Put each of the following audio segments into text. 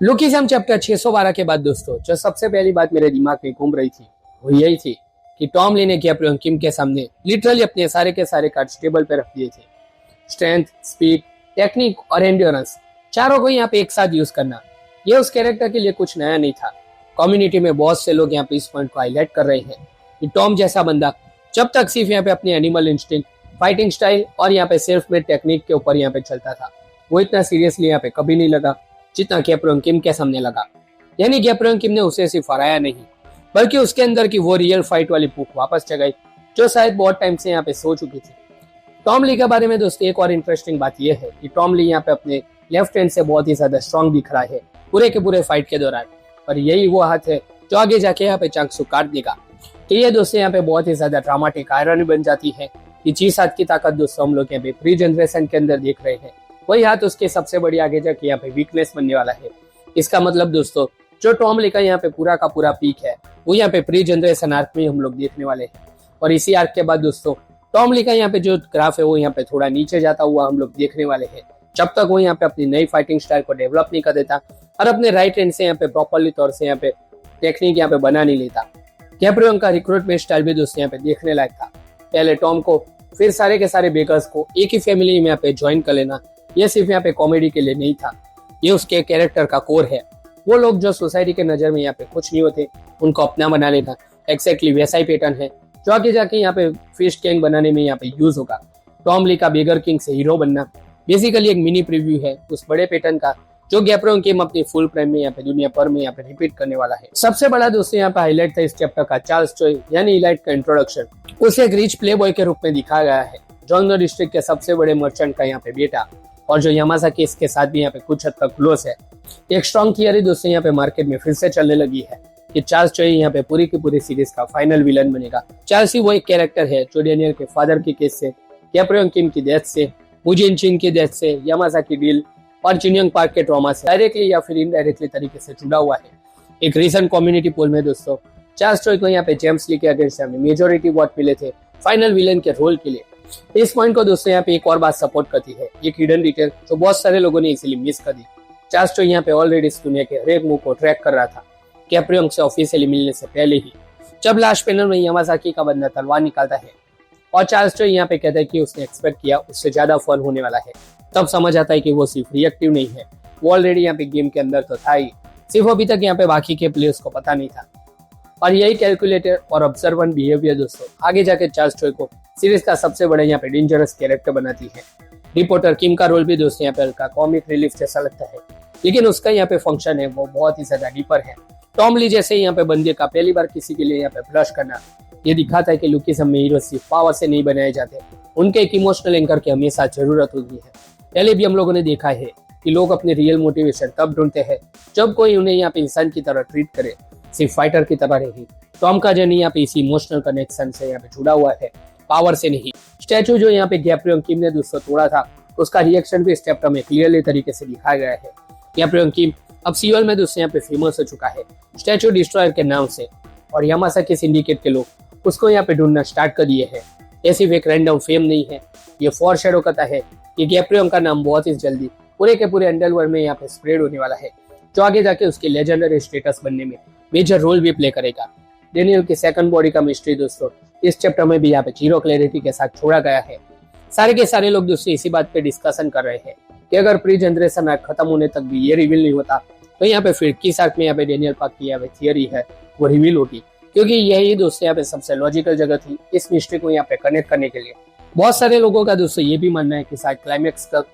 Lookism chapter 612 के बाद दोस्तों जो सबसे पहली बात मेरे दिमाग में घूम रही थी वो यही थी कि टॉम ली ने गैब्रियल किम के सामने लिटरली अपने सारे के सारे कार्ड्स टेबल पे रख दिए थे। स्ट्रेंथ, स्पीड, टेक्निक और एंड्योरेंस, चारों को यहाँ पे एक साथ यूज करना, ये उस कैरेक्टर के लिए कुछ नया नहीं था। कम्युनिटी में बहुत से लोग यहाँ पे इस पॉइंट को हाईलाइट कर रहे हैं कि टॉम जैसा बंदा जब तक सिर्फ यहाँ पे अपने एनिमल इंस्टिंक्ट, फाइटिंग स्टाइल और यहाँ पे सेल्फ मेड टेक्निक के ऊपर यहाँ पे चलता था, वो इतना सीरियसली यहाँ पे कभी नहीं लगा जितना गैब्रियल किम के सामने लगा। यानी गैब्रियल किम ने उसे सिर्फ हराया नहीं, बल्कि उसके अंदर की वो रियल फाइट वाली भूख वापस जगाई जो शायद बहुत टाइम से यहाँ पे सो चुकी थी। टॉम ली के बारे में दोस्तों एक और इंटरेस्टिंग बात यह है कि टॉम ली यहाँ पे अपने लेफ्ट हैंड से बहुत ही ज्यादा स्ट्रॉन्ग दिख रहा है पूरे के पूरे फाइट के दौरान, और यही वो हाथ है जो आगे जाके यहाँ पे चांगसू काट देगा। तो ये दोस्तों यहाँ पे बहुत ही ज्यादा ड्रामेटिक आयरनी बन जाती है कि जिस हाथ की ताकत दोस्तों हम लोग यहाँ पे प्री जनरेशन के अंदर देख रहे हैं, वही हाथ उसके सबसे बड़ी आगे जाके यहाँ पे वीकनेस बनने वाला है। इसका मतलब दोस्तों जो टॉम ली का यहाँ पे पूरा का पूरा पीक है वो यहाँ पे प्री जनरेशन आर्क में हम लोग देखने वाले हैं। और इसी आर्क के बाद दोस्तों टॉम ली का यहाँ पे जो ग्राफ है वो यहाँ पे थोड़ा नीचे जाता हुआ हम लोग देखने वाले हैं, जब तक वो यहाँ पे अपनी नई फाइटिंग स्टाइल को डेवलप नहीं कर देता और अपने राइट हैंड से यहाँ पे प्रॉपरली तौर से यहाँ पे टेक्निक यहाँ पे बना नहीं लेता। गैब्रियल का रिक्रूटमेंट स्टाइल भी दोस्तों यहाँ पे देखने लायक था। पहले टॉम को फिर सारे के सारे बेकर्स को एक ही फैमिली में यहाँ पे ज्वाइन कर लेना, ये सिर्फ यहाँ पे कॉमेडी के लिए नहीं था, ये उसके कैरेक्टर का कोर है। वो लोग जो सोसाइटी के नजर में यहाँ पे कुछ नहीं होते उनको अपना बना लेना, एक्जैक्टली वैसा ही पैटर्न है जो आगे जाके यहाँ पे फिश गैंग बनाने में यहाँ पे यूज होगा। टॉम ली का बेगर किंग से हीरो बनना बेसिकली एक मिनी प्रीव्यू है उस बड़े पैटर्न का जो गैब्रियल किम अपनी फुल प्राइम में यहाँ पे दुनिया भर में यहाँ पे रिपीट करने वाला है। सबसे बड़ा दोस्तों यहाँ पे हाईलाइट था इस चैप्टर का चार्ल्स चोई यानी इलाइट का इंट्रोडक्शन। उसे एक रिच प्ले बॉय के रूप में दिखाया गया है, जोंगनो डिस्ट्रिक्ट के सबसे बड़े मर्चेंट का यहाँ पे बेटा, और जो यामाज़ाकी इसके साथ भी यहाँ पे कुछ हद तक क्लोज है। एक स्ट्रॉन्ग थियरी दोस्तों यहाँ पे मार्केट में फिर से चलने लगी है कि चार्ल्स चोई यहाँ पे पूरी की पूरी सीरीज का फाइनल विलन बनेगा। चार्ल्स ही वो एक कैरेक्टर है जो डेनियल के फादर के केस से, गैब्रियल किम की डेथ से, मुजिन चिन की डेथ से, यामाज़ाकी डील और चिनयंग पार्क के ट्रॉमा से डायरेक्टली या फिर इनडायरेक्टली तरीके से जुड़ा हुआ है। एक रीसेंट कम्युनिटी पोल में दोस्तों चार्ल्स चोई को यहाँ पे जेम्स ली के अगेंस्ट मेजोरिटी वोट मिले थे फाइनल विलन के रोल के लिए। इस पॉइंट को दोस्तों यहाँ पे एक और बात सपोर्ट करती है, एक हिडन डिटेल जो बहुत सारे लोगों ने इसीलिए मिस कर दी। चार्ल्स चोई यहाँ पे ऑलरेडी इस दुनिया के हर एक मूव को ट्रैक कर रहा था गैब्रियल से ऑफिशियली मिलने से पहले ही। जब लास्ट पैनल में यामाज़ाकी का बंदा तलवार निकालता है और चार्ल्स चोई यहाँ पे कहता है कि उसने एक्सपेक्ट किया उससे ज्यादा फन होने वाला है, तब समझ आता है कि वो सिर्फ रिएक्टिव नहीं है, वो ऑलरेडी यहाँ पे गेम के अंदर तो था ही, सिर्फ अभी तक यहाँ पे बाकी के प्लेयर्स को पता नहीं था। और यही कैलकुलेटर और ऑब्जर्वेंट बिहेवियर दोस्तों आगे जाके चार्ल्स चोई को सीरीज का सबसे बड़ा यहाँ पे डेंजरस कैरेक्टर बनाती है। रिपोर्टर किम का रोल भी दोस्तों यहाँ पे हल्का कॉमिक रिलीफ जैसा लगता है, लेकिन उसका यहाँ पे फंक्शन है वो बहुत ही ज्यादा डीपर है। टॉम ली जैसे यहाँ पे बंदे का पहली बार किसी के लिए यहाँ पे फ्लश करना, ये दिखाता है कि लुकिज्म में हीरो सिर्फ पावर से नहीं बनाए जाते, उनके एक इमोशनल एंकर की हमेशा जरूरत होती है। पहले भी हम लोगों ने देखा है कि लोग अपने रियल मोटिवेशन तब ढूंढते हैं जब कोई उन्हें यहाँ पे इंसान की तरह ट्रीट करे, सिर्फ फाइटर की तरह नहीं। टॉम का जर्नी यहाँ पे इसी इमोशनल कनेक्शन से यहाँ पे जुड़ा हुआ है, पावर से नहीं। स्टैचू जो यहाँ पे गैब्रियल किम ने दोस्तों तोड़ा था उसका रिएक्शन भी इस चैप्टर में क्लियरली तरीके से दिखाया गया है। गैब्रियल किम अब सीओएल में दोस्तों यहाँ पे फेमस हो चुका है स्टैचू डिस्ट्रॉयर के नाम से, और यामाज़ाकी सिंडिकेट के लोग उसको यहाँ पे ढूंढना स्टार्ट कर दिए हैं। ये सिर्फ एक रैंडम फेम नहीं है, ये फॉरशैडो करता है कि गैब्रियल का नाम बहुत ही जल्दी पूरे के पूरे अंडरवर्ल्ड में यहाँ पे स्प्रेड होने वाला है, जो आगे जाके उसके लेजेंडरी स्टेटस बनने में मेजर रोल भी प्ले करेगा। डेनियल की सेकंड बॉडी का मिस्ट्री दोस्तों इस चैप्टर में भी यहाँ पे जीरो क्लैरिटी के साथ छोड़ा गया है। सारे के सारे लोग दोस्तों इसी बात पे डिस्कशन कर रहे हैं कि अगर प्री जनरेशन आर्क खत्म होने तक भी ये रिवील नहीं होता तो यहाँ पे फिर किस आर्क में यहाँ पे डेनियल पार्क की यहाँ पे थियरी है वो रिवील होगी, क्योंकि यही दोस्तों यहाँ पे सबसे लॉजिकल जगह थी इस मिस्ट्री को यहाँ पे कनेक्ट करने के लिए। बहुत सारे लोगों का दोस्तों ये भी मानना है कि शायद क्लाइमेक्स तक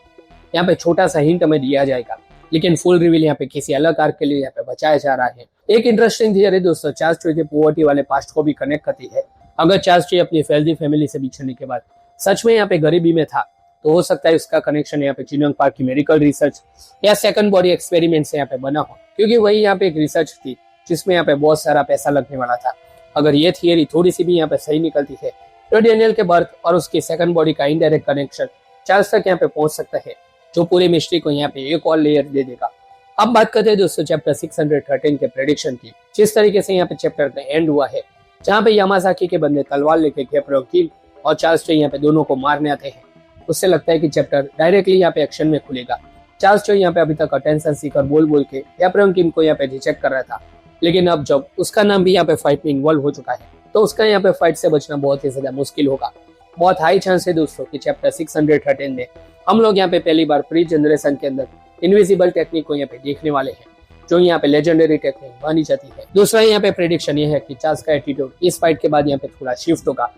यहाँ पे छोटा सा हिंट हमें दिया जाएगा, लेकिन फुल रिवील यहाँ पे किसी अलग आर्क के लिए यहाँ पे बचाया जा रहा है। एक इंटरेस्टिंग थियरी दोस्तों चार्ल्स चोई के पॉवर्टी वाले पास्ट को भी कनेक्ट करती है। अगर चार्ल्स चोई अपनी वेल्दी फैमिली से बिछड़ने के बाद सच में यहाँ पे गरीबी में था तो हो सकता है उसका कनेक्शन यहाँ पे चिनयंग पार्क की मेडिकल रिसर्च या सेकंड बॉडी एक्सपेरिमेंट से यहाँ पे बना हो, क्योंकि वही यहाँ पे एक रिसर्च थी जिसमें यहाँ पे बहुत सारा पैसा लगने वाला था। अगर ये थियरी थोड़ी सी भी यहाँ पे सही निकलती है तो डेनियल के बर्थ और उसकी सेकंड बॉडी का इनडायरेक्ट कनेक्शन चार्ल्स तक यहाँ पे पहुंच सकता है, जो पूरी मिस्ट्री को यहाँ पे एक और लेयर दे देगा। अब बात करते हैं दोस्तों चैप्टर 613 के प्रेडिक्शन की। जिस तरीके से यहाँ पे चैप्टर का एंड हुआ है, जहाँ पे यामाज़ाकी के बंदे तलवार लेके गैब्रियल किम और चार्ल्स चोई यहाँ पे दोनों को मारने आते हैं, उससे लगता है कि चैप्टर डायरेक्टली यहाँ पे एक्शन में खुलेगा। चार्ल्स चोई यहाँ पे अभी तक अटेंशन सीकर बोल बोल के कैप्रियन किम को यहाँ पे रिजेक्ट कर रहा था, लेकिन अब जब उसका नाम भी यहाँ पे फाइट में इन्वॉल्व हो चुका है तो उसका यहाँ पे फाइट से बचना बहुत ही ज्यादा मुश्किल होगा। बहुत हाई चांस है दोस्तों कि चैप्टर 613 में हम लोग यहाँ पे पहली बार प्री जनरेशन के अंदर इनविजिबल टेक्निक को यहाँ पे देखने वाले हैं, जो यहाँ पे लेजेंडरी टेक्निक मानी जाती है। दूसरा यहाँ पे प्रेडिक्शन ये है कि चार्ल्स का एटीट्यूड इस फाइट के बाद यहाँ पे थोड़ा शिफ्ट होगा।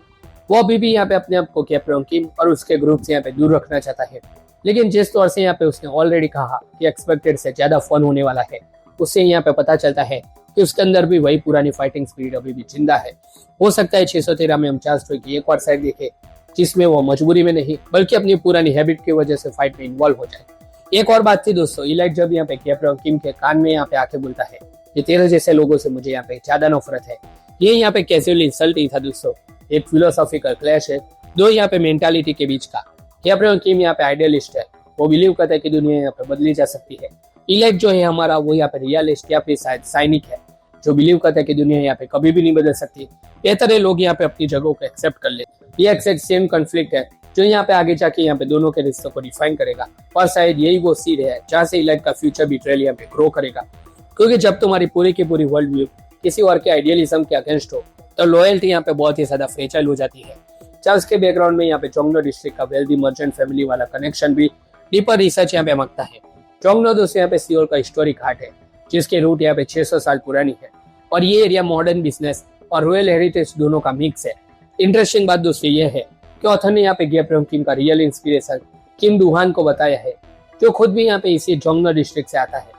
वो अभी भी यहाँ पे अपने आप को कैप्रियन किम और उसके ग्रुप से यहाँ पे दूर रखना चाहता है, लेकिन जिस तौर से यहाँ पे उसने ऑलरेडी कहा कि एक्सपेक्टेड से ज्यादा फन होने वाला है, उससे यहाँ पे पता चलता है कि उसके अंदर भी वही पुरानी फाइटिंग स्पिरिट अभी भी जिंदा है। हो सकता है 613 में हम चार्ल्स चोई की एक और साइड देखें जिसमें वो मजबूरी में नहीं बल्कि अपनी पुरानी हैबिट की वजह से फाइट में इन्वॉल्व हो जाए। एक और बात थी दोस्तों, इलाइट जब यहाँ पे कैप्रियन किम के कान में यहाँ पे आके बोलता है कि तेरे जैसे लोगों से मुझे यहाँ पे ज्यादा नफरत है, ये यहाँ पे कैजुअली इंसल्ट ही था दोस्तों। एक फिलोसॉफिकल क्लैश है दो यहाँ पे मेंटालिटी के बीच का। कैप्रियन किम यहाँ पे आइडियलिस्ट है, वो बिलीव करता है कि दुनिया यहाँ पे बदली जा सकती है। इलाइट जो है हमारा वो यहाँ पे रियलिस्ट या फिर शायद साइनिक है, जो बिलीव करता है कि दुनिया यहाँ पे कभी भी नहीं बदल सकती। बेहतर है लोग यहाँ पे अपनी जगहों को एक्सेप्ट कर ले। ये एक्सेप्ट सेम कॉन्फ्लिक्ट है जो यहाँ पे आगे जाके यहाँ पे दोनों के रिश्तों को डिफाइन करेगा, और शायद यही वो सीड है जहाँ से इलाइट का फ्यूचर बिट्रेयल यहाँ पे ग्रो करेगा। क्योंकि जब तुम्हारी पूरी की पूरी वर्ल्ड व्यू किसी और के आइडियलिज्म के अगेंस्ट हो तो लॉयल्टी यहाँ पे बहुत ही ज्यादा फ्रेजाइल हो जाती है। चार्ल्स के बैकग्राउंड में यहाँ पे चोंगनो डिस्ट्रिक्ट का वेल्दी मर्चेंट फैमिली वाला कनेक्शन भी डीपर रिसर्च यहाँ पे मांगता है। चोंगनो दोस्तों यहाँ पे सियोल का हिस्टोरिक घाट है जिसके रूट यहाँ पे 600 साल पुरानी है, और ये एरिया मॉडर्न बिजनेस और रॉयल हेरिटेज दोनों का मिक्स है। इंटरेस्टिंग बात दोस्तों ये है कि ऑथर ने यहाँ पे कैप्रियन किम का रियल इंस्पिरेशन किम दुहान को बताया है, जो खुद भी यहाँ पे इसी चोंगनो डिस्ट्रिक्ट से आता है।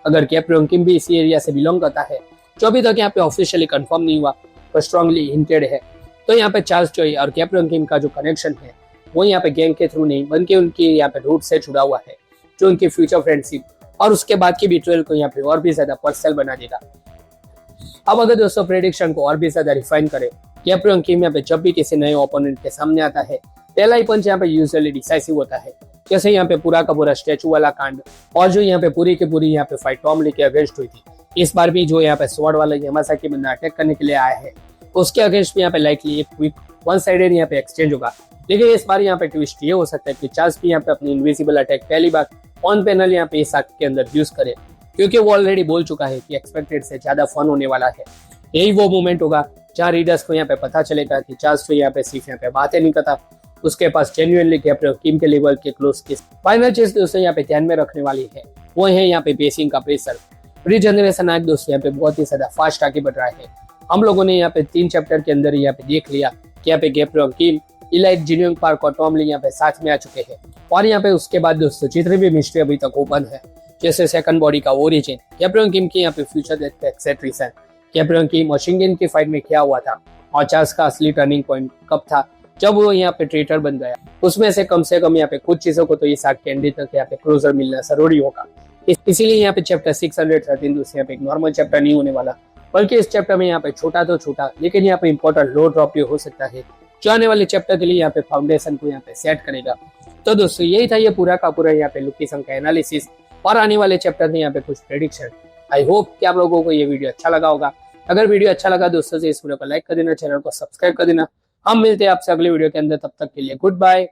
अगर कैप्रियन किम भी इसी एरिया से बिलोंग करता है, जो अभी तक यहाँ पे ऑफिशियली कंफर्म नहीं हुआ पर स्ट्रांगली हिंटेड है, तो यहाँ पे चार्ल्स चोई और कैप्रियन किम का जो कनेक्शन है वो यहाँ पे गैंग के थ्रू नहीं बल्कि उनकी यहाँ पे रूट से जुड़ा हुआ है, जो उनकी फ्यूचर फ्रेंडशिप और उसके बाद की बिट्रेयल को यहाँ पे और भी ज्यादा पर्सनल बना देगा। अब अगर दोस्तों प्रेडिक्शन को और भी ज्यादा रिफाइन करें, कैप्रियन किम यहाँ पे जब भी किसी नए ओपोनेंट के सामने आता है पहला ही पंच यहाँ पे यूजुअली डिसाइसिव होता है। जैसे यहाँ पे पूरा का पूरा स्टैचू वाला कांड और जो यहाँ पे पूरी की पूरी यहाँ पे फाइट टॉम ली के अगेंस्ट हुई थी, इस बार भी जो यहाँ पे स्वॉर्ड वाला यामासाकी बंदा अटैक करने के लिए आया है उसके अगेंस्ट भी यहाँ पे लाइकली एक क्विक वन साइडेड यहाँ पे एक्सचेंज होगा। लेकिन इस बार यहाँ पे ट्विस्ट ये हो सकता है कि चार्ल्स भी यहाँ पे अपनी इनविजिबल अटैक पहली बार ऑन पैनल यहाँ पे इस आर्क के अंदर यूज करे, क्योंकि वो ऑलरेडी बोल चुका है कि एक्सपेक्टेड से ज्यादा फन होने वाला है। यही वो मोमेंट होगा जहाँ रीडर्स को यहाँ पे पता चलेगा कि चार्ल्स तो यहाँ पे सिर्फ यहाँ पे बातें नहीं करता, उसके पास जेन्युइनली कैप्रियन किम के लेवल के क्लोज किस। फाइनल चीज दोस्तों यहाँ पे ध्यान में रखने वाली है वो है यहाँ पे बेसिंग का प्रेशर। रीजनरेशन आर्क दोस्तों यहाँ पे बहुत ही ज्यादा फास्ट आगे बढ़ रहा है। हम लोगों ने यहाँ पे 3 चैप्टर के अंदर यहाँ पे देख लिया कि यहाँ पे कैप्रियन किम, इलाइट, जिन्यूंग पार्क और टॉम ली यहाँ पे साथ में आ चुके हैं, और यहाँ पे उसके बाद दोस्तों जितनी भी मिस्ट्री अभी तक ओपन है, जैसे सेकंड बॉडी का ओरिजिन, कैप्रियन किम की यहाँ पे फ्यूचर एक्सेट्रीसन, कैप्रियन किम और शिंगेन की फाइट में क्या हुआ था, और चार्ल्स का असली टर्निंग पॉइंट कब था जब वो यहाँ पे ट्रेटर बन गया, उसमें से कम यहाँ पे कुछ चीजों को तो इस आर्क के एंड तक यहाँ पे क्लोजर मिलना जरूरी होगा। इसीलिए यहाँ पे चैप्टर 613 दोस्तों यहाँ पे एक नॉर्मल चैप्टर नहीं होने वाला, बल्कि इस चैप्टर में यहाँ पे छोटा तो छोटा लेकिन यहाँ पे इंपॉर्टेंट लो ड्रॉप भी हो सकता है, जो आने वाले चैप्टर के लिए यहाँ पे फाउंडेशन को यहाँ पे सेट करेगा। तो दोस्तों यही था ये पूरा का पूरा यहाँ पे लुकी संघ का एनालिसिस और आने वाले चैप्टर में यहाँ पे कुछ प्रेडिक्शन। आई होप कि आप लोगों को ये वीडियो अच्छा लगा होगा। अगर वीडियो अच्छा लगा दोस्तों से इस वीडियो को लाइक कर देना, चैनल को सब्सक्राइब कर देना। हम मिलते हैं आपसे अगले वीडियो के अंदर, तब तक के लिए गुड बाय।